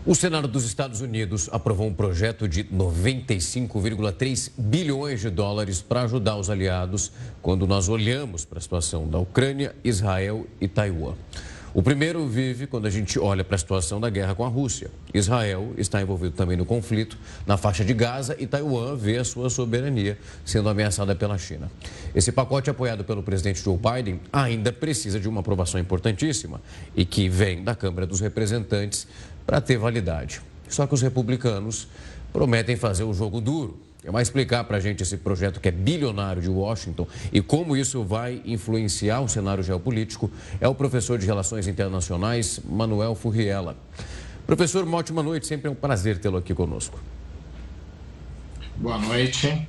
O Senado dos Estados Unidos aprovou um projeto de 95,3 bilhões de dólares para ajudar os aliados quando nós olhamos para a situação da Ucrânia, Israel e Taiwan. O primeiro vive quando a gente olha para a situação da guerra com a Rússia. Israel está envolvido também no conflito na faixa de Gaza e Taiwan vê a sua soberania sendo ameaçada pela China. Esse pacote apoiado pelo presidente Joe Biden ainda precisa de uma aprovação importantíssima e que vem da Câmara dos Representantes para ter validade. Só que os republicanos prometem fazer o jogo duro. Quem vai explicar para a gente esse projeto que é bilionário de Washington e como isso vai influenciar o cenário geopolítico é o professor de Relações Internacionais, Manuel Furriela. Professor, uma ótima noite, sempre é um prazer tê-lo aqui conosco. Boa noite.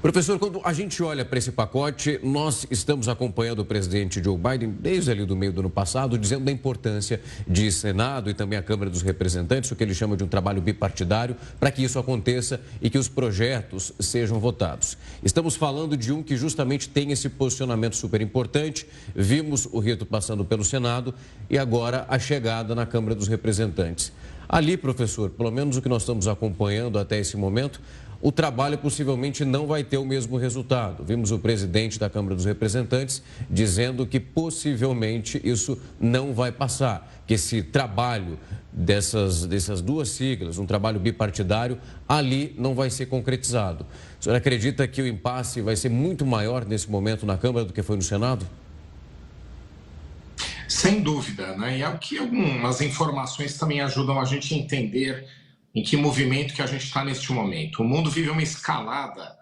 Professor, quando a gente olha para esse pacote, nós estamos acompanhando o presidente Joe Biden desde ali do meio do ano passado, dizendo da importância de Senado e também a Câmara dos Representantes, o que ele chama de um trabalho bipartidário, para que isso aconteça e que os projetos sejam votados. Estamos falando de um que justamente tem esse posicionamento super importante. Vimos o rito passando pelo Senado e agora a chegada na Câmara dos Representantes. Ali, professor, pelo menos o que nós estamos acompanhando até esse momento, o trabalho possivelmente não vai ter o mesmo resultado. Vimos o presidente da Câmara dos Representantes dizendo que possivelmente isso não vai passar, que esse trabalho dessas duas siglas, um trabalho bipartidário, ali não vai ser concretizado. O senhor acredita que o impasse vai ser muito maior nesse momento na Câmara do que foi no Senado? Sem dúvida, né? E é o que algumas informações também ajudam a gente a entender em que movimento que a gente está neste momento. O mundo vive uma escalada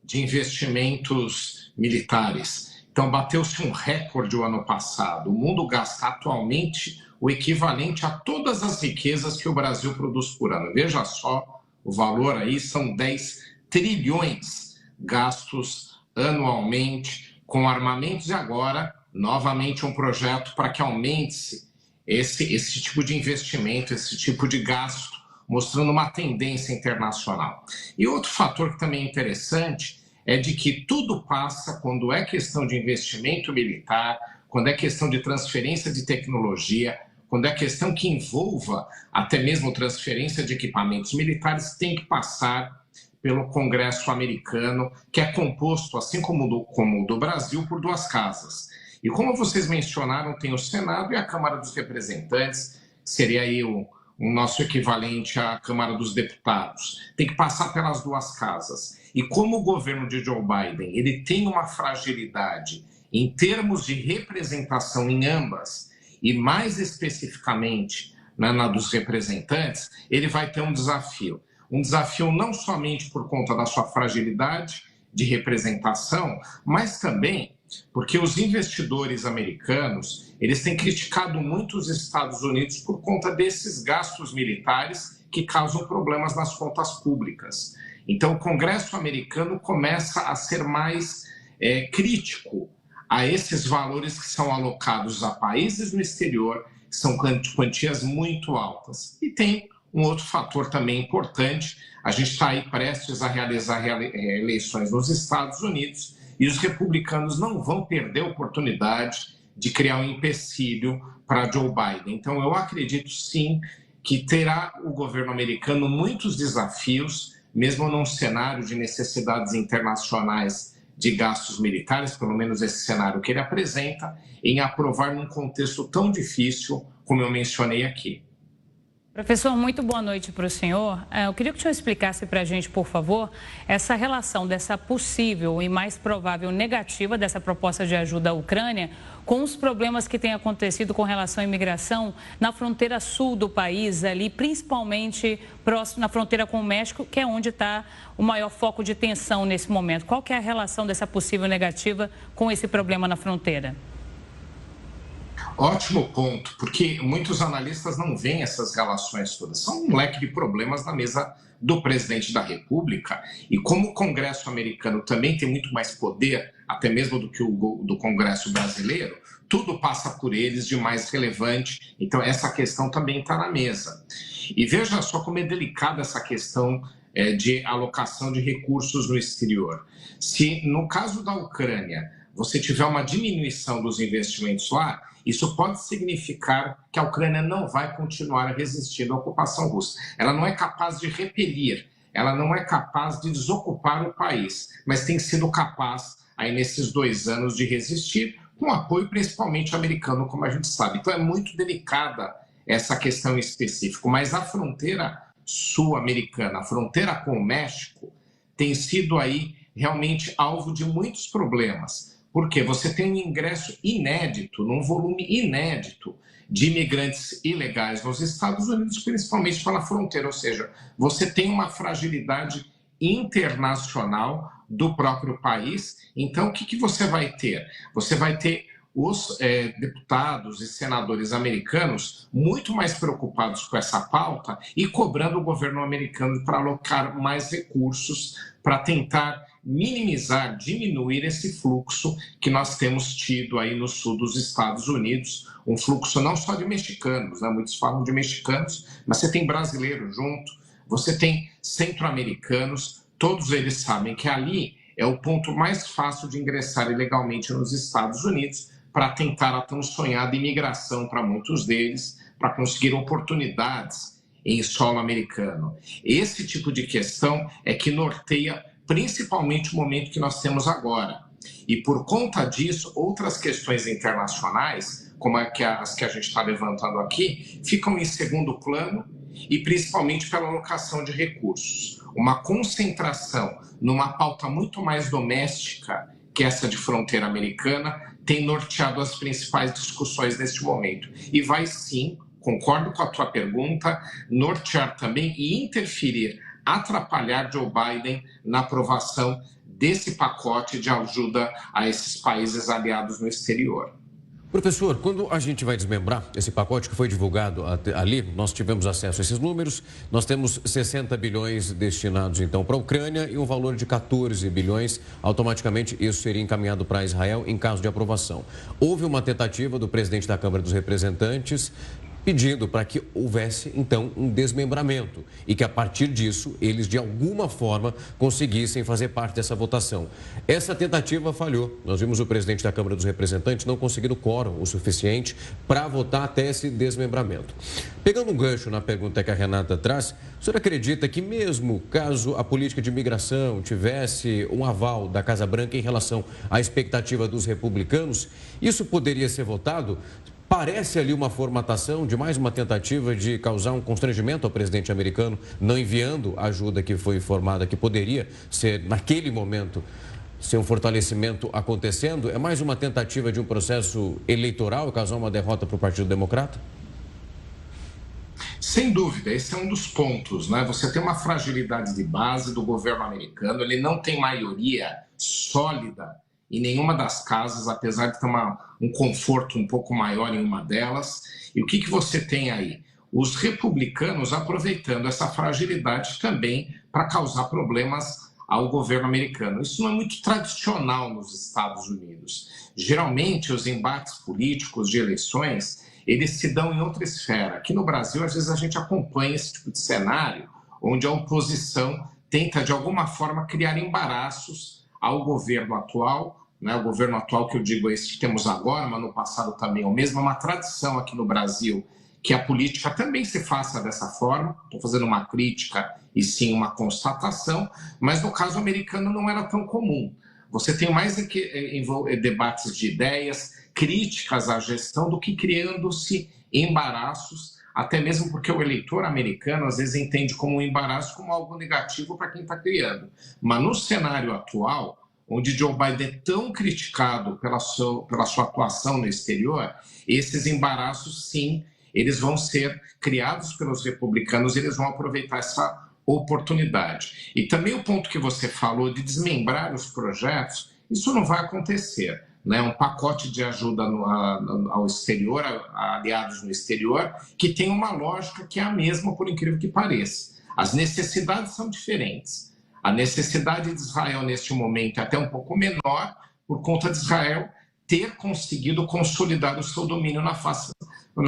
de investimentos militares. Então, bateu-se um recorde o ano passado. O mundo gasta atualmente o equivalente a todas as riquezas que o Brasil produz por ano. Veja só, o valor aí são 10 trilhões gastos anualmente com armamentos e agora, novamente, um projeto para que aumente esse tipo de investimento, esse tipo de gasto, mostrando uma tendência internacional. E outro fator que também é interessante é de que tudo passa quando é questão de investimento militar, quando é questão de transferência de tecnologia, quando é questão que envolva até mesmo transferência de equipamentos militares, tem que passar pelo Congresso americano, que é composto, assim como o do Brasil, por duas casas. E como vocês mencionaram, tem o Senado e a Câmara dos Representantes, que seria aí o nosso equivalente à Câmara dos Deputados. Tem que passar pelas duas casas. E como o governo de Joe Biden ele tem uma fragilidade em termos de representação em ambas, e mais especificamente na dos representantes, ele vai ter um desafio. Um desafio não somente por conta da sua fragilidade de representação, mas também porque os investidores americanos, eles têm criticado muito os Estados Unidos por conta desses gastos militares que causam problemas nas contas públicas. Então, o Congresso americano começa a ser mais crítico a esses valores que são alocados a países no exterior, que são quantias muito altas. E tem um outro fator também importante, a gente está aí prestes a realizar eleições nos Estados Unidos, e os republicanos não vão perder a oportunidade de criar um empecilho para Joe Biden. Então, eu acredito, sim, que terá o governo americano muitos desafios, mesmo num cenário de necessidades internacionais de gastos militares, pelo menos esse cenário que ele apresenta, em aprovar num contexto tão difícil como eu mencionei aqui. Professor, muito boa noite para o senhor. Eu queria que o senhor explicasse para a gente, por favor, essa relação dessa possível e mais provável negativa dessa proposta de ajuda à Ucrânia com os problemas que têm acontecido com relação à imigração na fronteira sul do país, ali principalmente próximo na fronteira com o México, que é onde está o maior foco de tensão nesse momento. Qual que é a relação dessa possível negativa com esse problema na fronteira? Ótimo ponto, porque muitos analistas não veem essas relações todas. São um leque de problemas na mesa do presidente da República. E como o Congresso americano também tem muito mais poder, até mesmo do que o do Congresso brasileiro, tudo passa por eles de mais relevante. Então, essa questão também está na mesa. E veja só como é delicada essa questão de alocação de recursos no exterior. Se, no caso da Ucrânia, você tiver uma diminuição dos investimentos lá, isso pode significar que a Ucrânia não vai continuar resistindo à ocupação russa. Ela não é capaz de repelir, ela não é capaz de desocupar o país, mas tem sido capaz, aí nesses 2 anos, de resistir, com apoio principalmente americano, como a gente sabe. Então é muito delicada essa questão em específico, mas a fronteira sul-americana, a fronteira com o México, tem sido aí realmente alvo de muitos problemas, porque você tem um ingresso inédito, num volume inédito de imigrantes ilegais nos Estados Unidos, principalmente pela fronteira, ou seja, você tem uma fragilidade internacional do próprio país. Então, o que você vai ter? Você vai ter os deputados e senadores americanos muito mais preocupados com essa pauta e cobrando o governo americano para alocar mais recursos para tentar minimizar, diminuir esse fluxo que nós temos tido aí no sul dos Estados Unidos, um fluxo não só de mexicanos, né? Muitos falam de mexicanos, mas você tem brasileiros junto, você tem centro-americanos, todos eles sabem que ali é o ponto mais fácil de ingressar ilegalmente nos Estados Unidos para tentar a tão sonhada imigração para muitos deles, para conseguir oportunidades em solo americano. Esse tipo de questão é que norteia principalmente o momento que nós temos agora. E por conta disso, outras questões internacionais, como as que a gente está levantando aqui, ficam em segundo plano e principalmente pela alocação de recursos. Uma concentração numa pauta muito mais doméstica que essa de fronteira americana tem norteado as principais discussões neste momento. E vai sim, concordo com a tua pergunta, nortear também e interferir, atrapalhar Joe Biden na aprovação desse pacote de ajuda a esses países aliados no exterior. Professor, quando a gente vai desmembrar esse pacote que foi divulgado ali, nós tivemos acesso a esses números, nós temos 60 bilhões destinados então para a Ucrânia e um valor de 14 bilhões, automaticamente isso seria encaminhado para Israel em caso de aprovação. Houve uma tentativa do presidente da Câmara dos Representantes pedindo para que houvesse, então, um desmembramento e que, a partir disso, eles, de alguma forma, conseguissem fazer parte dessa votação. Essa tentativa falhou. Nós vimos o presidente da Câmara dos Representantes não conseguir o quórum o suficiente para votar até esse desmembramento. Pegando um gancho na pergunta que a Renata traz, o senhor acredita que mesmo caso a política de imigração tivesse um aval da Casa Branca em relação à expectativa dos republicanos, isso poderia ser votado? Parece ali uma formatação de mais uma tentativa de causar um constrangimento ao presidente americano, não enviando a ajuda que foi informada, que poderia ser, naquele momento, ser um fortalecimento acontecendo. É mais uma tentativa de um processo eleitoral, causar uma derrota para o Partido Democrata? Sem dúvida, esse é um dos pontos, né? Você tem uma fragilidade de base do governo americano, ele não tem maioria sólida em nenhuma das casas, apesar de ter um conforto um pouco maior em uma delas. E o que você tem aí? Os republicanos aproveitando essa fragilidade também para causar problemas ao governo americano. Isso não é muito tradicional nos Estados Unidos. Geralmente, os embates políticos de eleições, eles se dão em outra esfera. Aqui no Brasil, às vezes, a gente acompanha esse tipo de cenário, onde a oposição tenta, de alguma forma, criar embaraços ao governo atual, né? O governo atual que eu digo é esse que temos agora, mas no passado também é o mesmo. É uma tradição aqui no Brasil que a política também se faça dessa forma. Estou fazendo uma crítica e sim uma constatação, mas no caso americano não era tão comum. Você tem mais debates de ideias, críticas à gestão, do que criando-se embaraços, até mesmo porque o eleitor americano às vezes entende como um embaraço como algo negativo para quem está criando. Mas no cenário atual, onde Joe Biden é tão criticado pela sua atuação no exterior, esses embaraços, sim, eles vão ser criados pelos republicanos, eles vão aproveitar essa oportunidade. E também o ponto que você falou de desmembrar os projetos, isso não vai acontecer, né? Um pacote de ajuda ao exterior, a aliados no exterior, que tem uma lógica que é a mesma, por incrível que pareça. As necessidades são diferentes. A necessidade de Israel neste momento é até um pouco menor, por conta de Israel ter conseguido consolidar o seu domínio na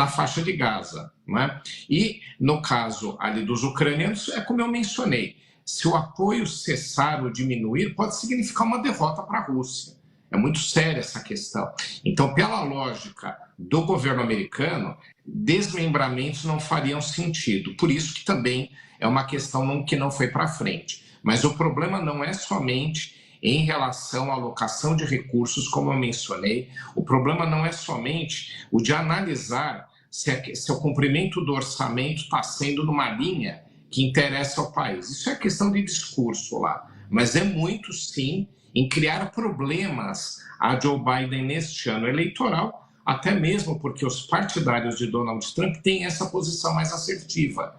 faixa de Gaza, né? E no caso ali dos ucranianos, é como eu mencionei, se o apoio cessar ou diminuir, pode significar uma derrota para a Rússia. É muito séria essa questão. Então, pela lógica do governo americano, desmembramentos não fariam sentido. Por isso que também é uma questão que não foi para frente. Mas o problema não é somente em relação à alocação de recursos, como eu mencionei. O problema não é somente o de analisar se o cumprimento do orçamento está sendo numa linha que interessa ao país. Isso é questão de discurso lá. Mas é muito, sim, em criar problemas a Joe Biden neste ano eleitoral, até mesmo porque os partidários de Donald Trump têm essa posição mais assertiva.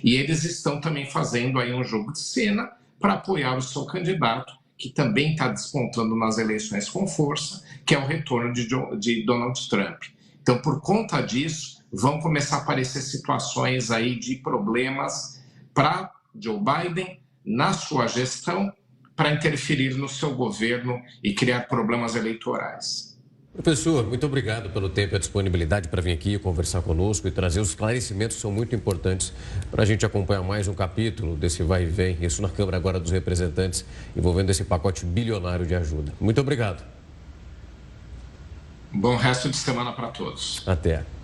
E eles estão também fazendo aí um jogo de cena para apoiar o seu candidato, que também está despontando nas eleições com força, que é o retorno de Donald Trump. Então, por conta disso, vão começar a aparecer situações aí de problemas para Joe Biden, na sua gestão, para interferir no seu governo e criar problemas eleitorais. Professor, muito obrigado pelo tempo e a disponibilidade para vir aqui conversar conosco e trazer os esclarecimentos que são muito importantes para a gente acompanhar mais um capítulo desse vai e vem, isso na Câmara agora dos Representantes, envolvendo esse pacote bilionário de ajuda. Muito obrigado. Bom resto de semana para todos. Até.